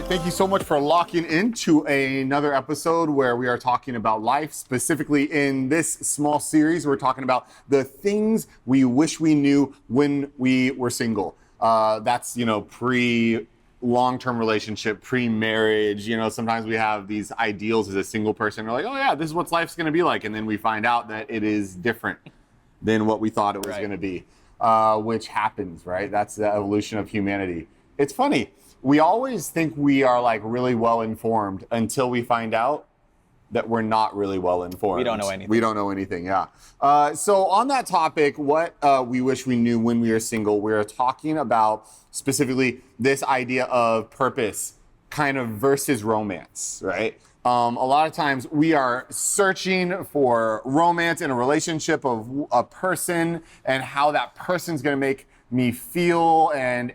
Thank you so much for locking into another episode where we are talking about life. Specifically in this small series, we're talking about the things we wish we knew when we were single. That's, pre-long-term relationship, pre-marriage. Sometimes we have these ideals as a single person. We're like, oh yeah, this is what life's gonna be like. And then we find out that it is different than what we thought it was gonna be, which happens, right? That's the evolution of humanity. It's funny. We always think we are like really well informed until we find out that we're not really well informed. We don't know anything. We don't know anything, yeah. So on that topic, what we wish we knew when we were single, we're talking about specifically this idea of purpose kind of versus romance, right? A lot of times we are searching for romance in a relationship of a person and how that person's gonna make me feel and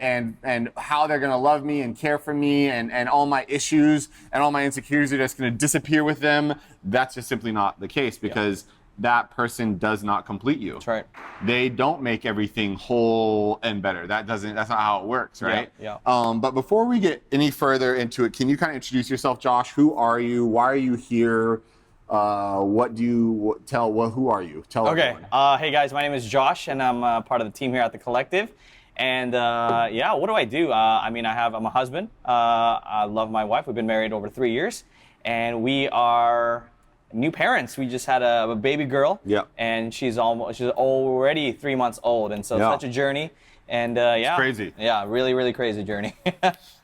how they're gonna love me and care for me and all my issues and all my insecurities are just gonna disappear with them. That's just simply not the case because that person does not complete you. That's right. They don't make everything whole and better. That's not how it works, right? Yeah. But before we get any further into it, can you kind of introduce yourself, Josh? Who are you? Why are you here? What do you tell? Who are you? Tell everyone. Hey guys, my name is Josh, and I'm part of the team here at the Collective. And what do I do? I'm a husband. I love my wife. We've been married over 3 years, and we are new parents. We just had a baby girl. Yeah. And she's already 3 months old, and so it's such a journey. And It's crazy. Yeah, really, really crazy journey.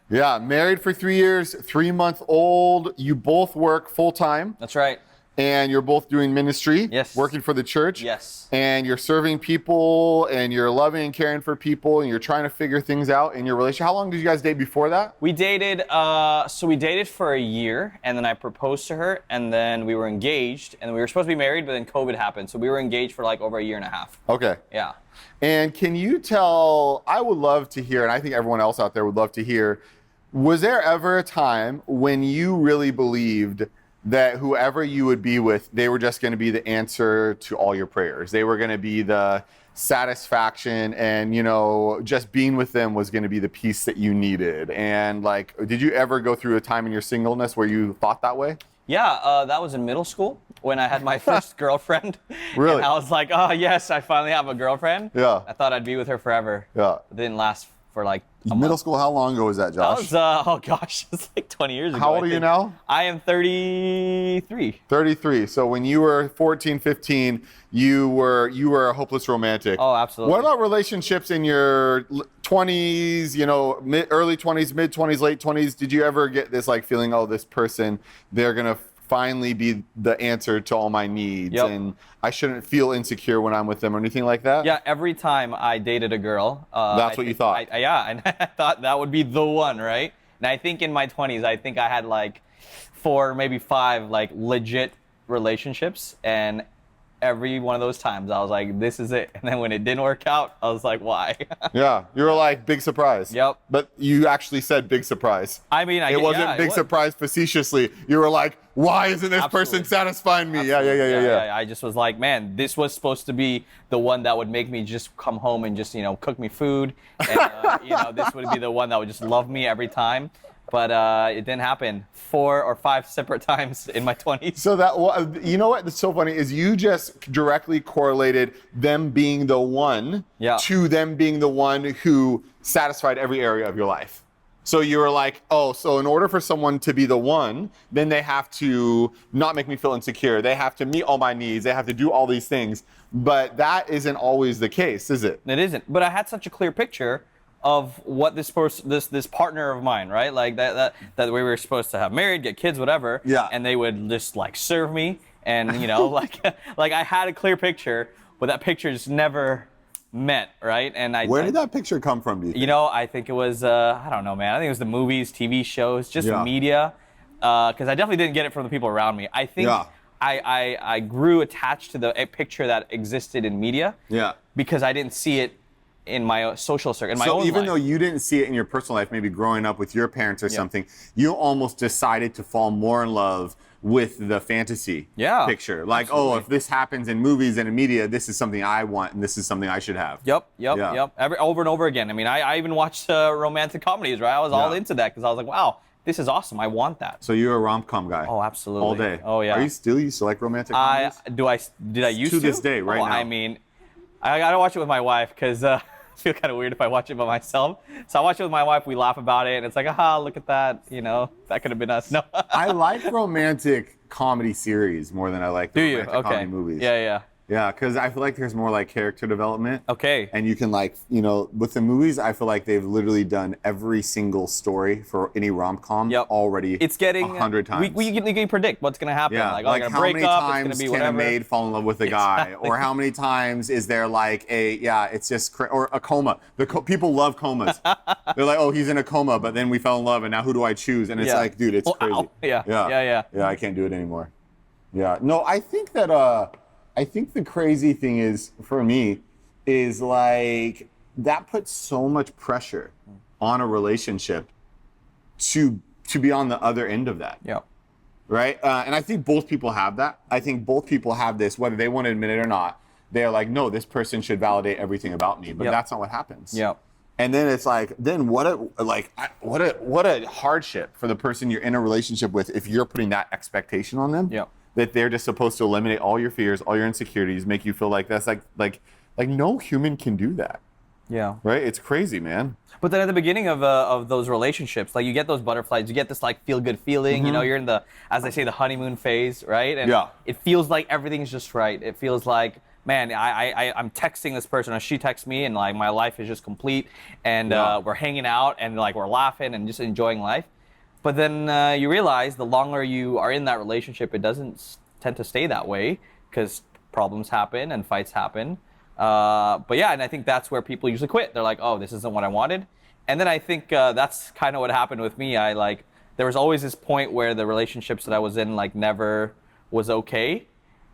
Yeah, married for 3 years, 3 month old. You both work full time. That's right. And you're both doing ministry. Yes. Working for the church. Yes. And you're serving people and you're loving and caring for people and you're trying to figure things out in your relationship. How long did you guys date before that? We dated, we dated for a year, and then I proposed to her, and then we were engaged, and we were supposed to be married, but then COVID happened. So we were engaged for like over a year and a half. Okay. Yeah. And can you tell, I would love to hear, and I think everyone else out there would love to hear, was there ever a time when you really believed that whoever you would be with, they were just going to be the answer to all your prayers? They were going to be the satisfaction, and just being with them was going to be the peace that you needed. And like, did you ever go through a time in your singleness where you thought that way? Yeah, that was in middle school when I had my first girlfriend. Really? And I was like, oh yes, I finally have a girlfriend. Yeah. I thought I'd be with her forever. Yeah. It didn't last for like a Middle month. school, how long ago was that, Josh? That was, it's like 20 years ago. How old I are you think. now? I am 33. 33. So when you were 14, 15, you were a hopeless romantic. Oh, absolutely. What about relationships in your 20s, early 20s, mid 20s, late 20s? Did you ever get this like feeling, oh, this person, they're going to finally be the answer to all my needs, and I shouldn't feel insecure when I'm with them or anything like that? Yeah, every time I dated a girl. That's what you thought? And I thought that would be the one, right? And I think in my 20s, I think I had like 4, maybe 5 like legit relationships, and every one of those times I was like, this is it. And then when it didn't work out, I was like, why? Yeah, you were like, big surprise. Yep. But you actually said big surprise. I mean, it wasn't big surprise facetiously. You were like, why isn't this person satisfying me? Absolutely. Yeah. I just was like, man, this was supposed to be the one that would make me just come home and just, cook me food. And, this would be the one that would just love me every time. But it didn't happen 4 or 5 separate times in my 20s. So that, you know what? That's so funny is you just directly correlated them being the one to them being the one who satisfied every area of your life. So you were like, oh, so in order for someone to be the one, then they have to not make me feel insecure. They have to meet all my needs. They have to do all these things. But that isn't always the case, is it? It isn't. But I had such a clear picture of what this partner of mine, right? Like that we were supposed to have married, get kids, whatever. Yeah. And they would just like serve me, and like I had a clear picture, but that picture just never met, right? And where did that picture come from? Do you think? I think it was I don't know, man. I think it was the movies, TV shows, just media, because I definitely didn't get it from the people around me. I think I grew attached to the picture that existed in media. Yeah. Because I didn't see it in my social circle, in my own life. So even though you didn't see it in your personal life, maybe growing up with your parents or something, you almost decided to fall more in love with the fantasy picture. Like, absolutely. Oh, if this happens in movies and in media, this is something I want and this is something I should have. Yep. Over and over again. I mean, I even watched romantic comedies, right? I was all into that because I was like, wow, this is awesome. I want that. So you're a rom-com guy. Oh, absolutely. All day. Oh, yeah. Are you still used to like romantic comedies? Did I used to? To this day, right now. I mean, I gotta watch it with my wife because I feel kind of weird if I watch it by myself. So I watch it with my wife. We laugh about it, and it's like, aha, look at that. You know, that could have been us. No. I like romantic comedy series more than I like Do you? romantic Okay. comedy movies. Yeah, yeah. Yeah, because I feel like there's more like character development. Okay. And you can like, you know, with the movies, I feel like they've literally done every single story for any rom-com Yep. already. It's getting 100 times. You can predict what's gonna happen. Yeah, Like, like they're how gonna many break up. It's times gonna be can whatever. a maid fall in love with a guy, Exactly. or how many times is there like it's just or a coma. People love comas. They're like, oh, he's in a coma, but then we fell in love, and now who do I choose? And it's Yeah. like, dude, it's Oh, crazy. ow. Yeah. Yeah, I can't do it anymore. Yeah, no, I think that I think the crazy thing is for me is like that puts so much pressure on a relationship to be on the other end of that. Yeah. Right? And I think both people have that. I think both people have this, whether they want to admit it or not. They're like, no, this person should validate everything about me, but Yep. that's not what happens. Yeah. And then it's like, then what a hardship for the person you're in a relationship with if you're putting that expectation on them. Yeah. That they're just supposed to eliminate all your fears, all your insecurities, make you feel like that's like no human can do that. Yeah. Right? It's crazy, man. But then at the beginning of those relationships, like you get those butterflies, you get this like feel good feeling. You know, you're in the, as they say, the honeymoon phase, right? And Yeah. it feels like everything's just right. It feels like, man, I'm texting this person, or she texts me, and like my life is just complete, and Yeah. we're hanging out, and like we're laughing and just enjoying life. But then you realize the longer you are in that relationship, it doesn't tend to stay that way because problems happen and fights happen. But yeah, and I think that's where people usually quit. They're like, oh, this isn't what I wanted. And then I think that's kind of what happened with me. There was always this point where the relationships that I was in like never was okay.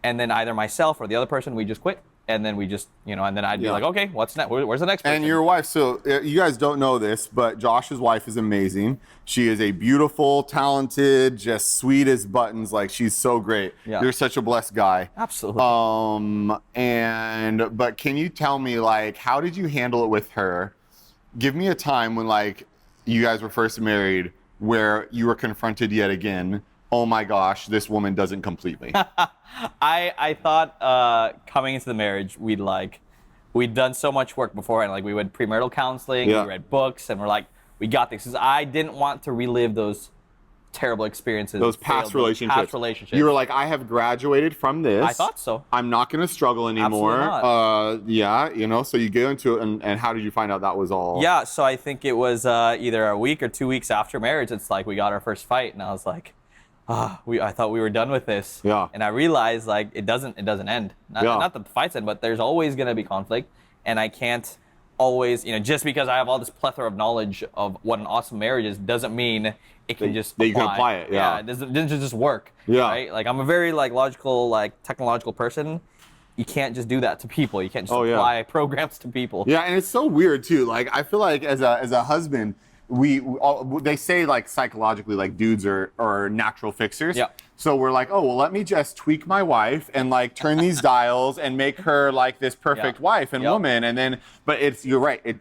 And then either myself or the other person, we just quit. And then we just, and then I'd be Yeah. like, okay, what's next? Where's the next person? And your wife, so you guys don't know this, but Josh's wife is amazing. She is a beautiful, talented, just sweet as buttons. Like, she's so great. Yeah. You're such a blessed guy. Absolutely. But can you tell me, like, how did you handle it with her? Give me a time when, like, you guys were first married where you were confronted yet again. Oh my gosh, this woman doesn't complete me. I thought coming into the marriage, we'd done so much work beforehand. Like we went premarital counseling, Yeah. we read books, and we're like, we got this. 'Cause I didn't want to relive those terrible experiences. Those past relationships. Past relationships. You were like, I have graduated from this. I thought so. I'm not going to struggle anymore. Absolutely Yeah, so you get into it, and how did you find out that was all? Yeah, so I think it was either a week or 2 weeks after marriage. It's like we got our first fight, and I was like, I thought we were done with this. Yeah. And I realized like it doesn't end. Not that the fights end, but there's always gonna be conflict, and I can't always, just because I have all this plethora of knowledge of what an awesome marriage is, doesn't mean it can just that you can apply it. Yeah. it doesn't just work. Yeah. Right. Like I'm a very logical, technological person. You can't just do that to people. You can't just yeah. apply programs to people. Yeah, and it's so weird too. Like, I feel like as a husband, they say like psychologically, like dudes are natural fixers. Yeah. So we're like, oh well, let me just tweak my wife and like turn these dials and make her like this perfect wife and Yep. woman. And then, but you're right.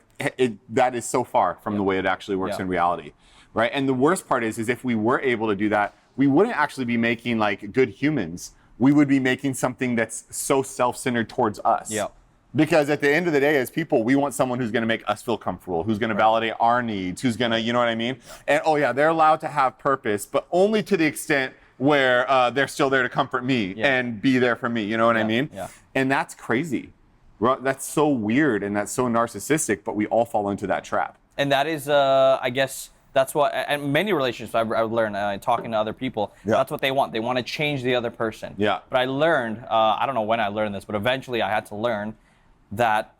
That is so far from the way it actually works in reality, right? And the worst part is if we were able to do that, we wouldn't actually be making like good humans. We would be making something that's so self-centered towards us. Yeah. Because at the end of the day, as people, we want someone who's going to make us feel comfortable, who's going to validate our needs, who's going to, you know what I mean? And they're allowed to have purpose, but only to the extent where they're still there to comfort me and be there for me, you know what I mean? Yeah. And that's crazy. That's so weird and that's so narcissistic, but we all fall into that trap. And that is, I guess, that's what, and many relationships I've learned, talking to other people, that's what they want. They want to change the other person. Yeah. But I learned, I don't know when I learned this, but eventually I had to learn that,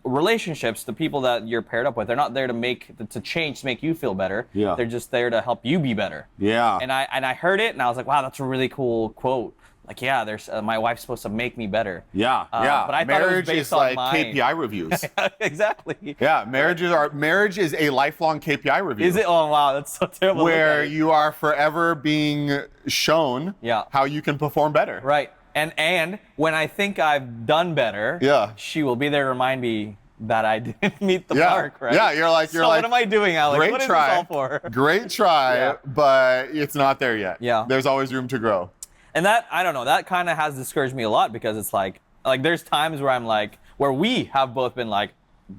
relationships, the people that you're paired up with, they're not there to change, to make you feel better. Yeah. They're just there to help you be better. Yeah. And I heard it and I was like, wow, that's a really cool quote. Like, yeah, there's my wife's supposed to make me better. Yeah. But I thought it was marriage based is on like mine. KPI reviews. Exactly. Yeah, marriage is a lifelong KPI review. Is it? Oh, wow, that's so terrible. Where you are forever being shown how you can perform better. Right. And when I think I've done better, she will be there to remind me, that I didn't meet the Yeah. mark, right? Yeah, you're like, what am I doing, Alex? Great What is try. this all for? Great try, Yeah. but it's not there yet. Yeah. There's always room to grow. And that, I don't know, that kind of has discouraged me a lot because it's like there's times where I'm like, where we have both been like,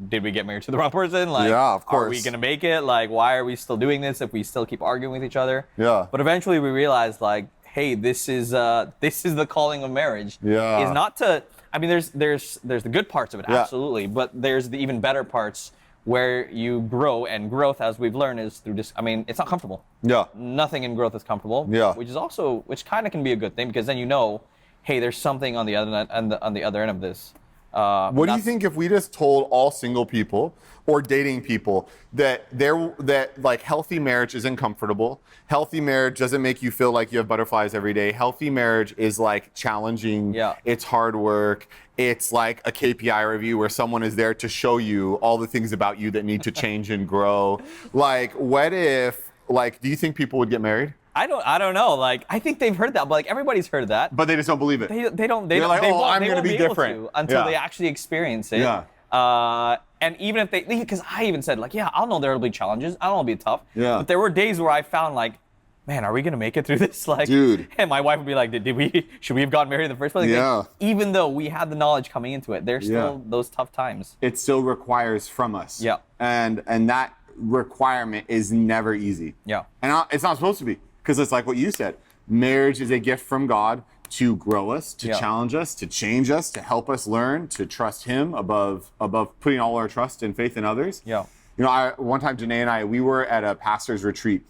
did we get married to the wrong person? Like, Yeah, of are we course. gonna make it? Like, why are we still doing this if we still keep arguing with each other? Yeah. But eventually we realized like, hey, this is the calling of marriage. Yeah. Is not to, I mean, there's the good parts of it, Yeah. absolutely, but there's the even better parts where you grow, and growth, as we've learned, is through this. I mean, it's not comfortable. Yeah. Nothing in growth is comfortable. Yeah. Which kind of can be a good thing because then you know, hey, there's something on the other end, on the other end of this. What do you think if we just told all single people or dating people that like healthy marriage isn't comfortable, healthy marriage doesn't make you feel like you have butterflies every day, healthy marriage is like challenging, Yeah. it's hard work, it's like a KPI review where someone is there to show you all the things about you that need to change and grow. Like, what if, like, do you think people would get married? I don't know. Like, I think they've heard that, but like everybody's heard that. But they just don't believe it. They don't. They They're like, they oh, won't, I'm they gonna won't be able different. to until Yeah. they actually experience it. Yeah. And even if they, because I even said like, yeah, I'll know there'll be challenges. I know it'll be tough. Yeah. But there were days where I found like, man, are we gonna make it through this? Like, Dude. And my wife would be like, should we have gotten married in the first place? Like, Yeah. even though we had the knowledge coming into it, there's still Yeah. those tough times. It still requires from us. Yeah. And that requirement is never easy. Yeah. And it's not supposed to be, because it's like what you said. Marriage is a gift from God to grow us, to Yeah. challenge us, to change us, to help us learn, to trust Him above putting all our trust and faith in others. Yeah. You know, one time Janae and I, we were at a pastor's retreat,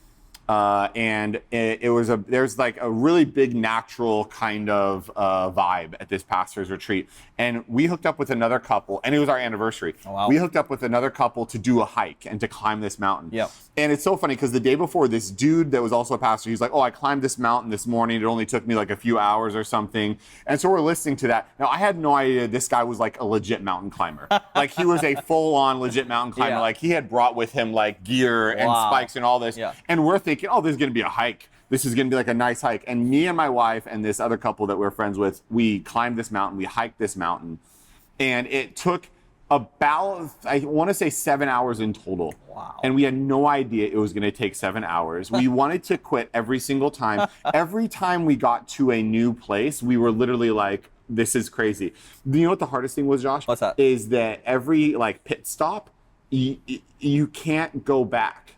and there's like a really big natural kind of vibe at this pastor's retreat. And we hooked up with another couple, and it was our anniversary. Oh, wow. We hooked up with another couple to do a hike and to climb this mountain. Yep. And it's so funny because the day before, this dude that was also a pastor, he's like, oh, I climbed this mountain this morning. It only took me like a few hours or something. And so we're listening to that. Now, I had no idea this guy was like a legit mountain climber. Like, he was a full-on legit mountain climber. Yeah. Like, he had brought with him like gear and Wow. spikes and all this. Yeah. And we're thinking, oh, this is going to be a hike. This is going to be like a nice hike. And me and my wife and this other couple that we're friends with, we climbed this mountain. We hiked this mountain. And it took about, I want to say 7 hours in total. Wow. And we had no idea it was going to take 7 hours. We wanted to quit every single time. Every time we got to a new place, we were literally like, this is crazy. You know what the hardest thing was, Josh? What's that? Is that every like pit stop, you can't go back.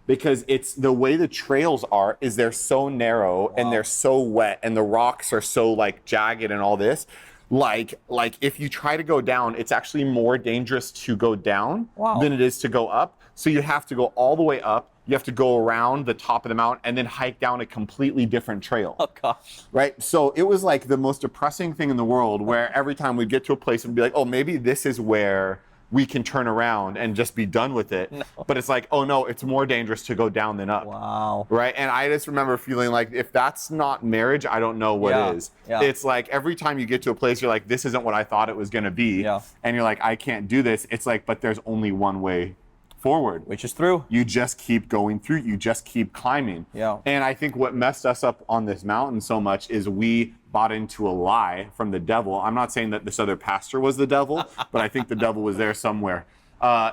Because it's the way the trails are is they're so narrow and they're so wet and the rocks are so like jagged and all this. Like if you try to go down, it's actually more dangerous to go down Wow. than it is to go up. So you have to go all the way up. You have to go around the top of the mountain and then hike down a completely different trail. Oh gosh. Right? So it was like the most depressing thing in the world, where every time we'd get to a place and be like, oh, maybe this is where we can turn around and just be done with it. No. But it's like, oh no, it's more dangerous to go down than up. Wow. Right? And I just remember feeling like, if that's not marriage, I don't know what Yeah. is. Yeah. It's like every time you get to a place, you're like, this isn't what I thought it was going to be. Yeah. And you're like, I can't do this. It's like, but there's only one way forward. Which is through. You just keep going through. You just keep climbing. Yeah. And I think what messed us up on this mountain so much is we bought into a lie from the devil. I'm not saying that this other pastor was the devil, but I think the devil was there somewhere.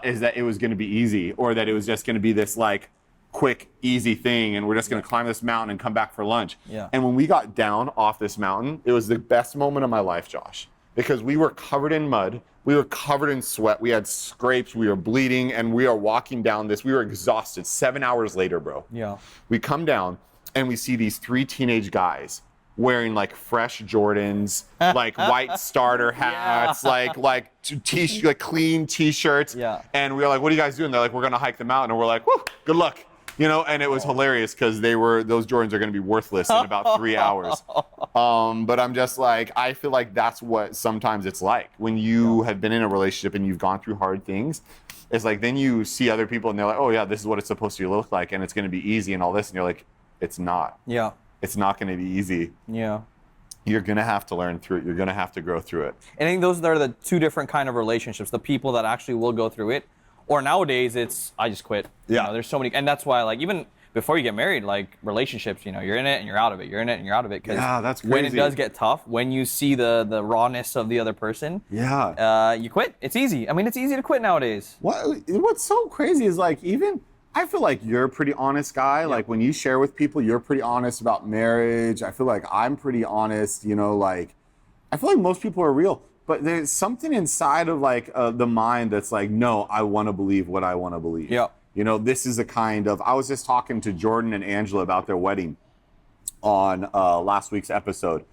Is that it was going to be easy, or that it was just going to be this like quick, easy thing, and we're just going to climb this mountain and come back for lunch. Yeah. And when we got down off this mountain, it was the best moment of my life, Josh, because we were covered in mud. We were covered in sweat. We had scrapes. We were bleeding, and we are walking down this. We were exhausted. 7 hours later, bro. Yeah. We come down, and we see these 3 teenage guys wearing like fresh Jordans, like white starter hats, like clean t-shirts. Yeah. And we were like, what are you guys doing? They're like, we're gonna hike the mountain. And we're like, whoo, good luck. You know, and it was hilarious because those Jordans are gonna be worthless in about 3 hours. But I'm just like, I feel like that's what sometimes it's like when you have been in a relationship and you've gone through hard things. It's like, then you see other people and they're like, oh yeah, this is what it's supposed to look like, and it's gonna be easy and all this, and you're like, it's not. Yeah. It's not going to be easy. Yeah. You're going to have to learn through it. You're going to have to grow through it. I think those are the two different kind of relationships. The people that actually will go through it, or nowadays it's I just quit. Yeah. There's so many, and that's why like even before you get married, like relationships, you're in it and you're out of it. You're in it and you're out of it. Yeah, that's when it crazy. does get tough, when you see the rawness of the other person, you quit. It's easy. I mean, it's easy to quit nowadays. What's so crazy is like, even I feel like you're a pretty honest guy. Yeah. Like when you share with people, you're pretty honest about marriage. I feel like I'm pretty honest, like I feel like most people are real, but there's something inside of like the mind that's like, no, I want to believe what I want to believe. Yeah. This is a kind of, I was just talking to Jordan and Angela about their wedding on last week's episode.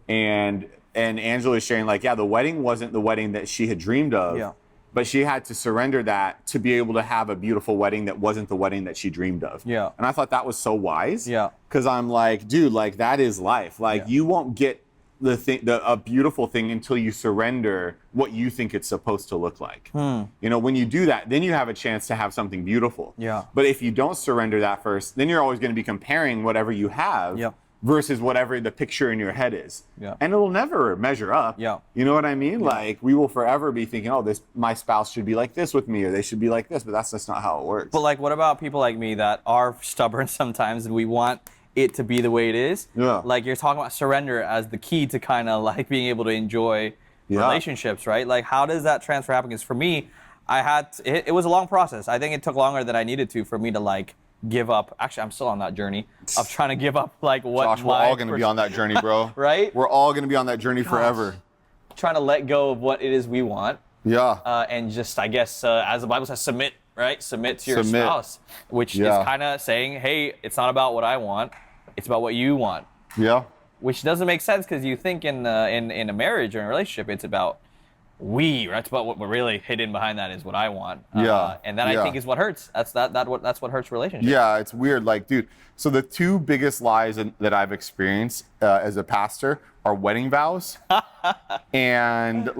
And Angela was sharing like, yeah, the wedding wasn't the wedding that she had dreamed of. Yeah. But she had to surrender that to be able to have a beautiful wedding that wasn't the wedding that she dreamed of. Yeah. And I thought that was so wise. Yeah. Because I'm like, dude, like that is life. Like you won't get a beautiful thing until you surrender what you think it's supposed to look like. When you do that, then you have a chance to have something beautiful. Yeah. But if you don't surrender that first, then you're always going to be comparing whatever you have. Versus whatever the picture in your head is. Yeah. And it'll never measure up. Yeah. You know what I mean? Yeah. Like we will forever be thinking, oh, my spouse should be like this with me, or they should be like this, but that's just not how it works. But like, what about people like me that are stubborn sometimes and we want it to be the way it is? Yeah. Like you're talking about surrender as the key to kind of like being able to enjoy relationships, right? Like how does that transfer happen? Because for me, it was a long process. I think it took longer than I needed to for me to like give up. Actually, I'm still on that journey of trying to give up like what Josh, we're all going to be on that journey, bro. Right? We're all going to be on that journey forever. Trying to let go of what it is we want. Yeah. And just, I guess, as the Bible says, submit, right? Submit to your spouse, which is kind of saying, hey, it's not about what I want. It's about what you want. Yeah. Which doesn't make sense because you think in a marriage or a relationship, it's about right? It's about what we're really hidden behind that is what I want. And that I think is what hurts. That's what hurts relationships. Yeah, it's weird. Like, dude, so the two biggest lies that I've experienced as a pastor are wedding vows and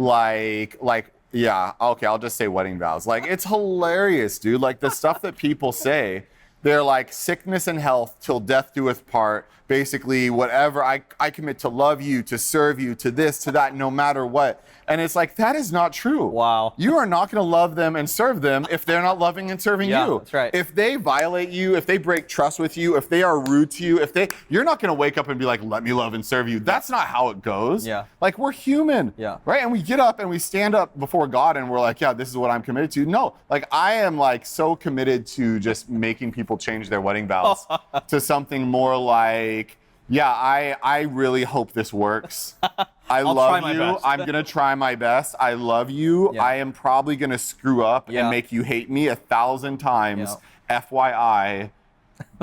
yeah, okay, I'll just say wedding vows. Like, it's hilarious, dude. Like the stuff that people say, they're like sickness and health till death doeth part. Basically, whatever, I commit to love you, to serve you, to this, to that, no matter what. And it's like, that is not true. Wow. You are not going to love them and serve them if they're not loving and serving you. That's right. If they violate you, if they break trust with you, if they are rude to you, you're not going to wake up and be like, let me love and serve you. That's not how it goes. Yeah. Like, we're human. Yeah. Right? And we get up and we stand up before God and we're like, yeah, this is what I'm committed to. No, like I am like so committed to just making people change their wedding vows to something more like, yeah, I really hope this works. I love you. I'm going to try my best. I love you. Yeah. I am probably going to screw up and make you hate me 1,000 times. FYI,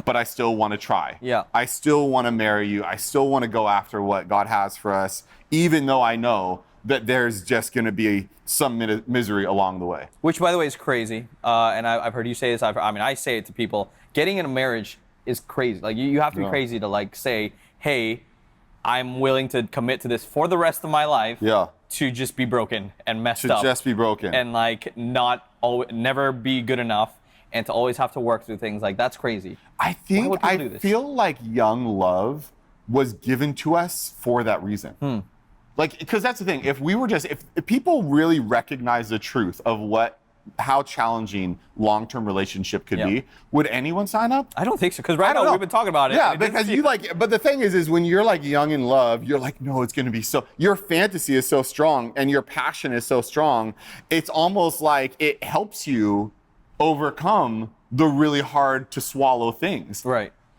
but I still want to try. Yeah. I still want to marry you. I still want to go after what God has for us, even though I know that there's just going to be some misery along the way. Which, by the way, is crazy. And I've heard you say this. I say it to people. Getting in a marriage is crazy. Like you have to be crazy to like say, hey, I'm willing to commit to this for the rest of my life. Yeah. To just be broken and messed up. To just be broken. And like never be good enough, and to always have to work through things. Like that's crazy. I feel like young love was given to us for that reason. Like, because that's the thing. If people really recognize the truth of how challenging long-term relationship could be, would anyone sign up? I don't think so, because right now we've been talking about it. Yeah, because but the thing is when you're like young in love, you're like, no, it's gonna be your fantasy is so strong and your passion is so strong, it's almost like it helps you overcome the really hard to swallow things.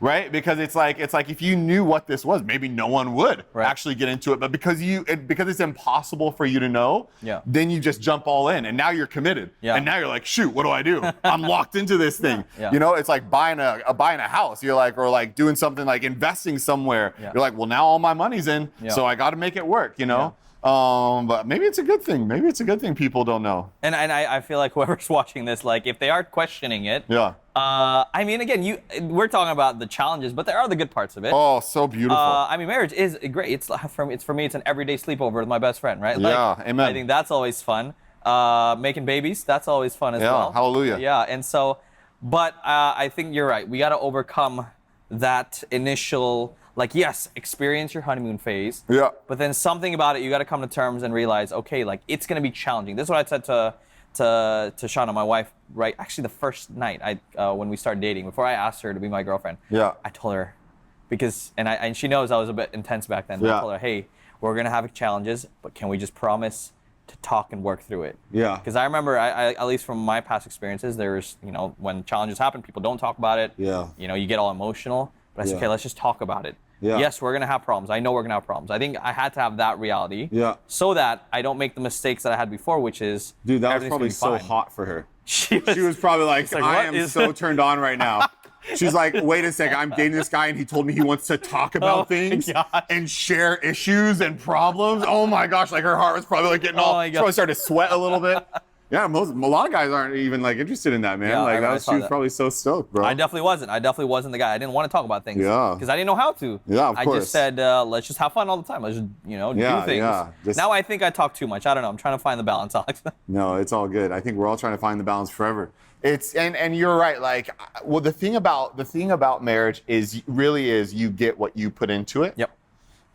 Right? Because it's like if you knew what this was, maybe no one would actually get into it. But because it's impossible for you to know, then you just jump all in, and now you're committed. And now you're like, shoot, what do I do? I'm locked into this thing. It's like buying a house. You're like, or like doing something like investing somewhere. You're like, well, now all my money's in, so I got to make it work. But maybe it's a good thing. Maybe it's a good thing people don't know. And I feel like whoever's watching this, like if they are questioning it, I mean, again, we're talking about the challenges, but there are the good parts of it. Oh, so beautiful. I mean, marriage is great. It's for me, it's an everyday sleepover with my best friend, right? Amen. I think that's always fun. Making babies, that's always fun as well. Hallelujah. Yeah, and so, but I think you're right. We got to overcome that initial, like, yes, experience your honeymoon phase. Yeah. But then something about it, you got to come to terms and realize, okay, like it's going to be challenging. This is what I said to to Shauna, my wife, right? Actually, the first night when we started dating, before I asked her to be my girlfriend, I told her, because and she knows I was a bit intense back then. I told her, hey, we're gonna have challenges, but can we just promise to talk and work through it? Yeah. Because I remember, I at least from my past experiences, there's, when challenges happen, people don't talk about it. Yeah. You get all emotional. But I said, okay, let's just talk about it. Yeah. Yes, we're gonna have problems. I know we're gonna have problems. I think I had to have that reality. Yeah. So that I don't make the mistakes that I had before, which is, dude, that was probably so hot for her. She was probably like I am so turned on right now. She's like, wait a second, I'm dating this guy and he told me he wants to talk about things and share issues and problems. Oh my gosh, like her heart was probably like getting all, she probably started to sweat a little bit. Yeah, a lot of guys aren't even like interested in that, man. Yeah, like she was probably so stoked, bro. I definitely wasn't the guy. I didn't want to talk about things. Yeah. Because I didn't know how to. Yeah, of course. I just said, let's just have fun all the time. Let's just, do things. Yeah. Now I think I talk too much. I don't know. I'm trying to find the balance, Alex. No, it's all good. I think we're all trying to find the balance forever. It's and you're right. Like, well, the thing about marriage is you get what you put into it. Yep.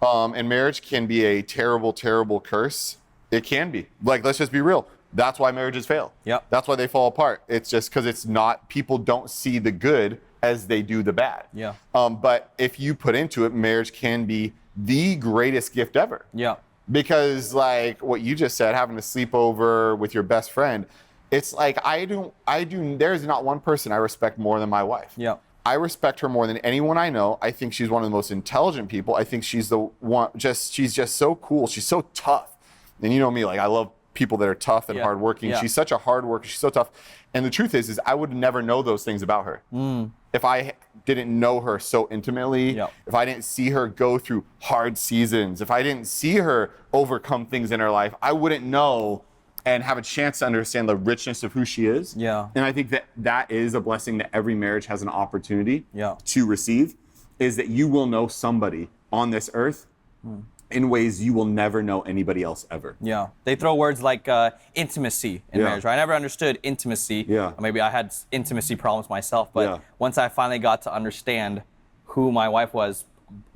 And marriage can be a terrible, terrible curse. It can be. Like, let's just be real. That's why marriages fail. Yep. That's why they fall apart. It's just because it's not, people don't see the good as they do the bad. Yeah. But if you put into it, marriage can be the greatest gift ever. Yeah. Because like what you just said, having a sleepover with your best friend, it's like there's not one person I respect more than my wife. Yeah. I respect her more than anyone I know. I think she's one of the most intelligent people. I think she's the one, she's just so cool. She's so tough. And you know me, like I love people that are tough and hardworking. Yeah. She's such a hard worker. She's so tough. And the truth is I would never know those things about her. If I didn't know her so intimately, if I didn't see her go through hard seasons, if I didn't see her overcome things in her life, I wouldn't know and have a chance to understand the richness of who she is. Yeah. And I think that is a blessing that every marriage has an opportunity to receive, is that you will know somebody on this earth in ways you will never know anybody else ever. Yeah. They throw words like intimacy in marriage, right? I never understood intimacy. Yeah. Maybe I had intimacy problems myself, but once I finally got to understand who my wife was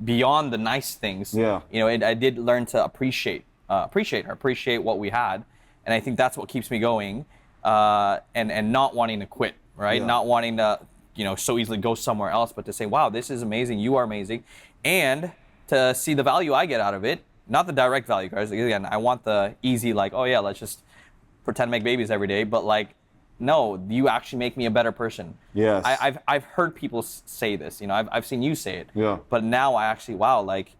beyond the nice things, I did learn to appreciate her, appreciate what we had. And I think that's what keeps me going, and not wanting to quit, right? Not wanting to, so easily go somewhere else, but to say, wow, this is amazing, you are amazing. And to see the value I get out of it, not the direct value, guys. Again, I want the easy, like, oh yeah, let's just pretend to make babies every day. But like, no, you actually make me a better person. Yes. I've heard people say this, I've seen you say it. Yeah. But now I actually, wow, like,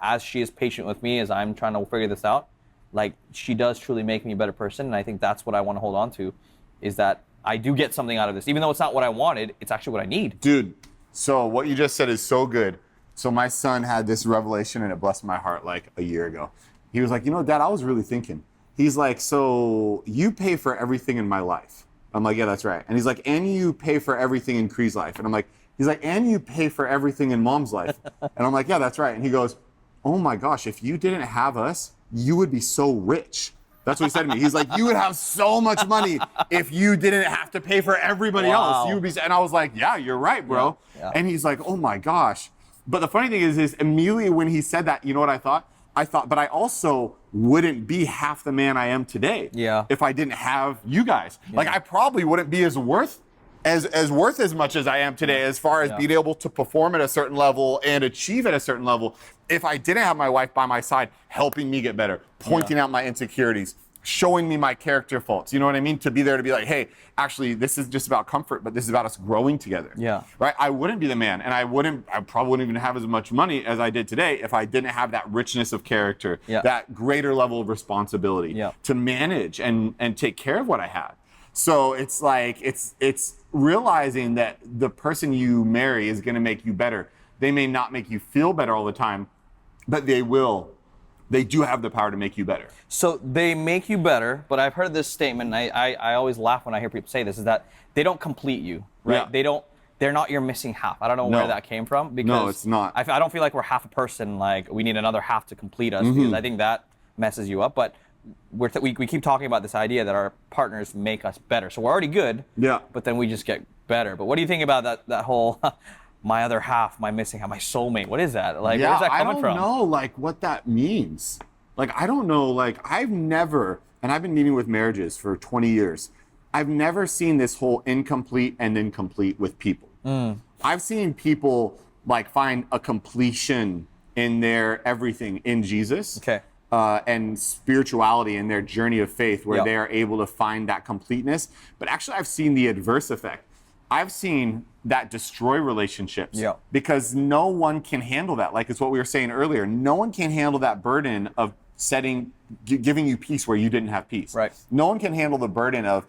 as she is patient with me, as I'm trying to figure this out, like, she does truly make me a better person. And I think that's what I want to hold on to, is that I do get something out of this. Even though it's not what I wanted, it's actually what I need. Dude, so what you just said is so good. So my son had this revelation and it blessed my heart like a year ago. He was like, Dad, I was really thinking. He's like, so you pay for everything in my life. I'm like, yeah, that's right. And he's like, and you pay for everything in Cree's life. And I'm like, he's like, and you pay for everything in Mom's life. And I'm like, yeah, that's right. And he goes, oh my gosh, if you didn't have us, you would be so rich. That's what he said to me. He's like, you would have so much money if you didn't have to pay for everybody else. You would be, and I was like, yeah, you're right, bro. Yeah. And he's like, oh my gosh. But the funny thing is immediately when he said that, you know what I thought? I thought, but I also wouldn't be half the man I am today if I didn't have you guys. Like, I probably wouldn't be as worth as much as I am today, as far as being able to perform at a certain level and achieve at a certain level, if I didn't have my wife by my side helping me get better, pointing out my insecurities, showing me my character faults. You know what I mean? To be there to be like, hey, actually, this is just about comfort, but this is about us growing together. Yeah. Right? I wouldn't be the man, and I probably wouldn't even have as much money as I did today if I didn't have that richness of character, that greater level of responsibility to manage and take care of what I had. So it's like, it's realizing that the person you marry is going to make you better. They may not make you feel better all the time, but they will. They do have the power to make you better. So they make you better, but I've heard this statement, and I always laugh when I hear people say this, is that they don't complete you, right? They're not your missing half. I don't know where that came from, because no, it's not. I don't feel like we're half a person, like we need another half to complete us, because I think that messes you up. But we keep talking about this idea that our partners make us better. So we're already good, but then we just get better. But what do you think about that whole my other half, my missing half, my soulmate? What is that? Like, where's that coming from? I don't know, like, what that means. Like, I don't know, like, I've never, and I've been meeting with marriages for 20 years. I've never seen this whole incomplete and incomplete with people. I've seen people like find a completion in their everything in Jesus. Okay. And spirituality in their journey of faith where Yep. they are able to find that completeness. But actually, I've seen the adverse effect. I've seen that destroy relationships Yep. because no one can handle that. Like it's what we were saying earlier. No one can handle that burden of giving you peace where you didn't have peace. Right. No one can handle the burden of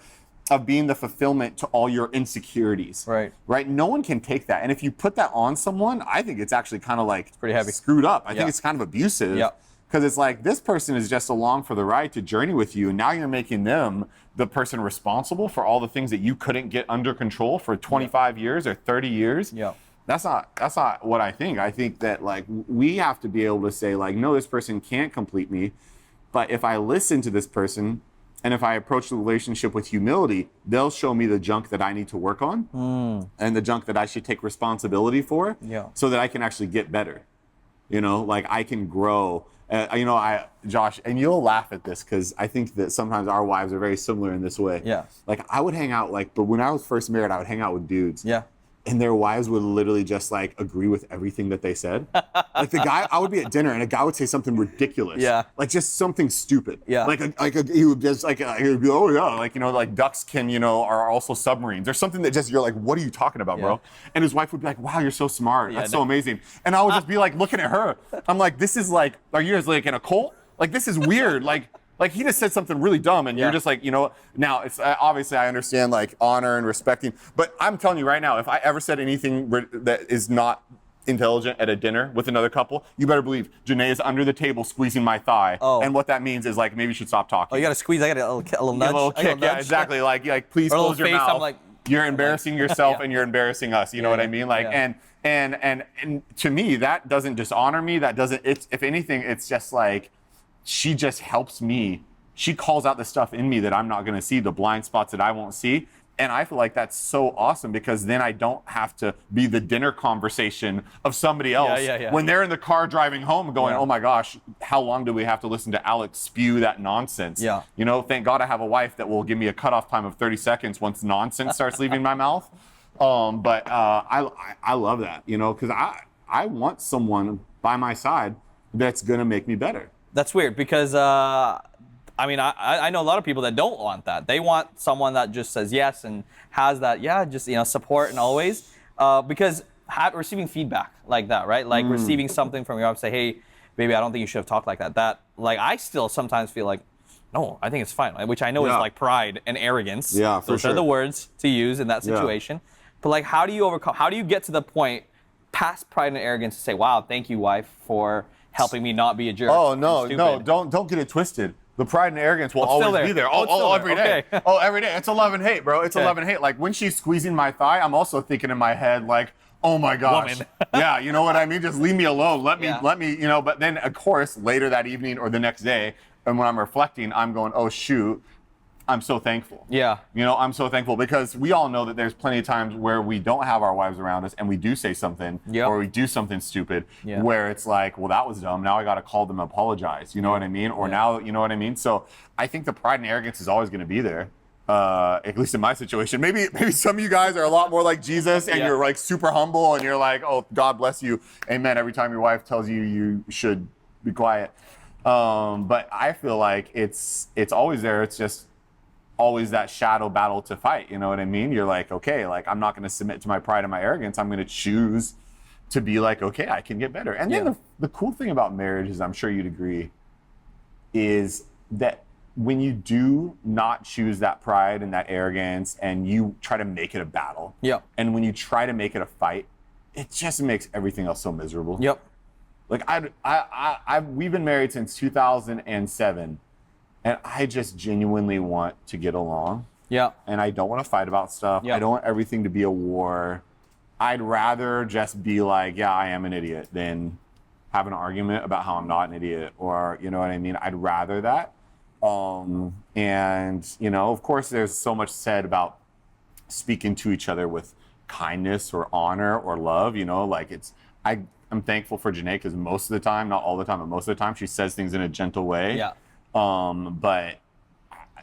being the fulfillment to all your insecurities. Right. No one can take that. And if you put that on someone, I think it's actually kind of like pretty heavy. Screwed up. I Yeah. think it's kind of abusive. Yeah. Because it's like this person is just along for the ride to journey with you, and now you're making them the person responsible for all the things that you couldn't get under control for 25 years or 30 years. Yeah. That's not what I think. I think that like we have to be able to say like, no, this person can't complete me, but if I listen to this person and if I approach the relationship with humility, they'll show me the junk that I need to work on and the junk that I should take responsibility for, Yeah. so that I can actually get better. You know, like I can grow. Josh, and you'll laugh at this because I think that sometimes our wives are very similar in this way. Yeah. Like I would hang out, but when I was first married, I would hang out with dudes. Yeah. And their wives would literally just like agree with everything that they said. Like the guy, I would be at dinner and a guy would say something ridiculous. Yeah. Like just something stupid. Yeah. He would just he would be, oh yeah, like, like ducks are also submarines or something that just, you're like, what are you talking about, bro? And his wife would be like, wow, you're so smart. That's so amazing. And I would just be like looking at her. I'm like, this is like, are you guys like in a cult? Like, this is weird. Like he just said something really dumb and you're just like, now it's obviously I understand like honor and respecting, but I'm telling you right now, if I ever said anything that is not intelligent at a dinner with another couple, you better believe Janae is under the table squeezing my thigh. Oh. And what that means is like, maybe you should stop talking. Oh, you got to squeeze. I got a little nudge. A little kick, yeah, exactly. Like please Or a close little your face, mouth. I'm like, you're embarrassing yourself and you're embarrassing us. You know what I mean? Like, yeah. and to me, that doesn't dishonor me. That doesn't, it's, if anything, it's just like, she just helps me. She calls out the stuff in me that I'm not going to see, the blind spots that I won't see. And I feel like that's so awesome because then I don't have to be the dinner conversation of somebody else when they're in the car driving home going, oh my gosh, how long do we have to listen to Alex spew that nonsense? Yeah. Thank God I have a wife that will give me a cutoff time of 30 seconds once nonsense starts leaving my mouth. But I love that, because I want someone by my side that's going to make me better. That's weird because, I know a lot of people that don't want that. They want someone that just says yes and has that, support and always. Because receiving feedback like that, right? Like receiving something from your wife, say, hey, baby, I don't think you should have talked like that. That, like, I still sometimes feel like, no, I think it's fine. Which I know is like pride and arrogance. Yeah, for Those sure. are the words to use in that situation. But like, how do you get to the point past pride and arrogance to say, wow, thank you, wife, for helping me not be a jerk? Oh, no, and stupid. don't get it twisted. The pride and arrogance will It's still always there. be there. Oh, it's still Every there. day. Okay. Every day. It's love and hate, bro. It's a love and hate. Like when she's squeezing my thigh, I'm also thinking in my head, like, oh my gosh. Woman. Yeah, you know what I mean? Just leave me alone. Let me, Yeah. but then of course, later that evening or the next day, and when I'm reflecting, I'm going, oh shoot, I'm so thankful. Yeah. I'm so thankful because we all know that there's plenty of times where we don't have our wives around us and we do say something or we do something stupid where it's like, well, that was dumb. Now I got to call them and apologize. You know what I mean? Or now, you know what I mean? So I think the pride and arrogance is always going to be there. At least in my situation. Maybe some of you guys are a lot more like Jesus and you're like super humble and you're like, oh, God bless you. Amen. Every time your wife tells you you should be quiet. But I feel like it's always there. It's just always that shadow battle to fight. You know what I mean? You're like, okay, like I'm not going to submit to my pride and my arrogance. I'm going to choose to be like, okay, I can get better. And then the cool thing about marriage is, I'm sure you'd agree, is that when you do not choose that pride and that arrogance and you try to make it a battle, and when you try to make it a fight, it just makes everything else so miserable. Like we've been married since 2007. And I just genuinely want to get along. And I don't want to fight about stuff. I don't want everything to be a war. I'd rather just be like, yeah, I am an idiot than have an argument about how I'm not an idiot, or, you know what I mean? I'd rather that. And, of course, there's so much said about speaking to each other with kindness or honor or love, like I'm thankful for Janae because most of the time, not all the time, but most of the time, she says things in a gentle way. But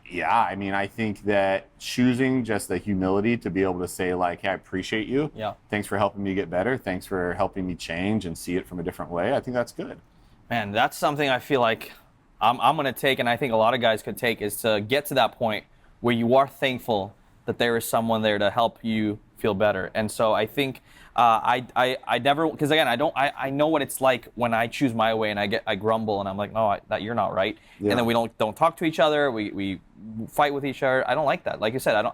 Yeah, I mean, I think that choosing just the humility to be able to say like, hey, I appreciate you. Yeah. Thanks for helping me get better. Thanks for helping me change and see it from a different way. I think that's good. Man, that's something I feel like I'm going to take, and I think a lot of guys could take, is to get to that point where you are thankful that there is someone there to help you feel better. And so I think I never, because again, I know what it's like when I choose my way and I grumble and I'm like, no, that you're not right. Yeah. And then we don't talk to each other. We fight with each other. I don't like that. Like you said,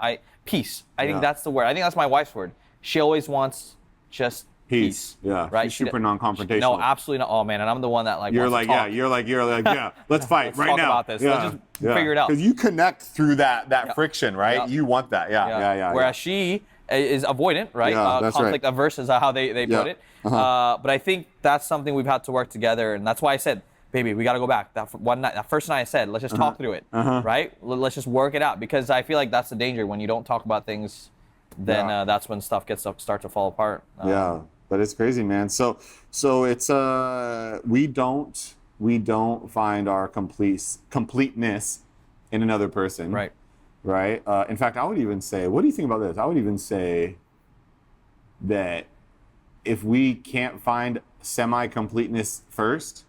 peace. I think that's the word. I think that's my wife's word. She always wants just peace. Yeah. Right. She's super non-confrontational. No, absolutely not. Oh man, and I'm the one that like. You're wants like, to talk. you're like, yeah. Let's fight Let's right talk now. about this. Yeah. Let's just figure it out. Because you connect through that friction, right? Yeah. You want that. Yeah. Whereas she is avoidant, right? Yeah, that's conflict right. averse is how they put it. But I think that's something we've had to work together, and that's why I said, baby, we got to go back. That first night I said, let's just talk through it, right? Let's just work it out, because I feel like that's the danger when you don't talk about things. Then that's when stuff start to fall apart. Yeah, but it's crazy, man. So it's we don't find our completeness in another person, Right. Right. In fact, I would even say, what do you think about this? I would even say that if we can't find semi-completeness first,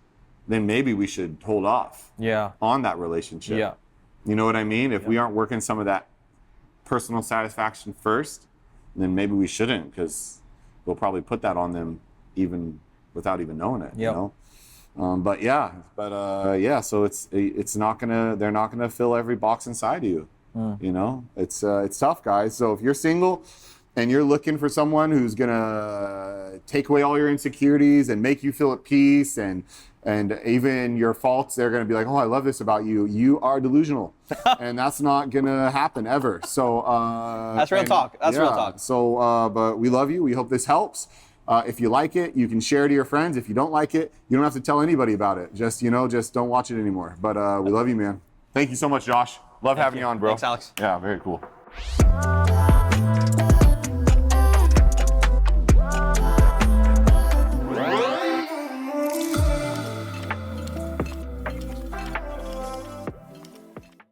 then maybe we should hold off on that relationship. Yeah. You know what I mean? If we aren't working some of that personal satisfaction first, then maybe we shouldn't, because we'll probably put that on them even without even knowing it. You know. So it's not gonna. They're not gonna fill every box inside of you. You know, it's tough, guys. So if you're single and you're looking for someone who's gonna take away all your insecurities and make you feel at peace, and even your faults, they're gonna be like, oh, I love this about you. You are delusional, and that's not gonna happen ever. So that's real talk. That's real talk. So, but we love you. We hope this helps. If you like it, you can share it to your friends. If you don't like it, you don't have to tell anybody about it. Just don't watch it anymore. But we love you, man. Thank you so much, Josh. Love having you on, bro. Thanks, Alex. Yeah, very cool.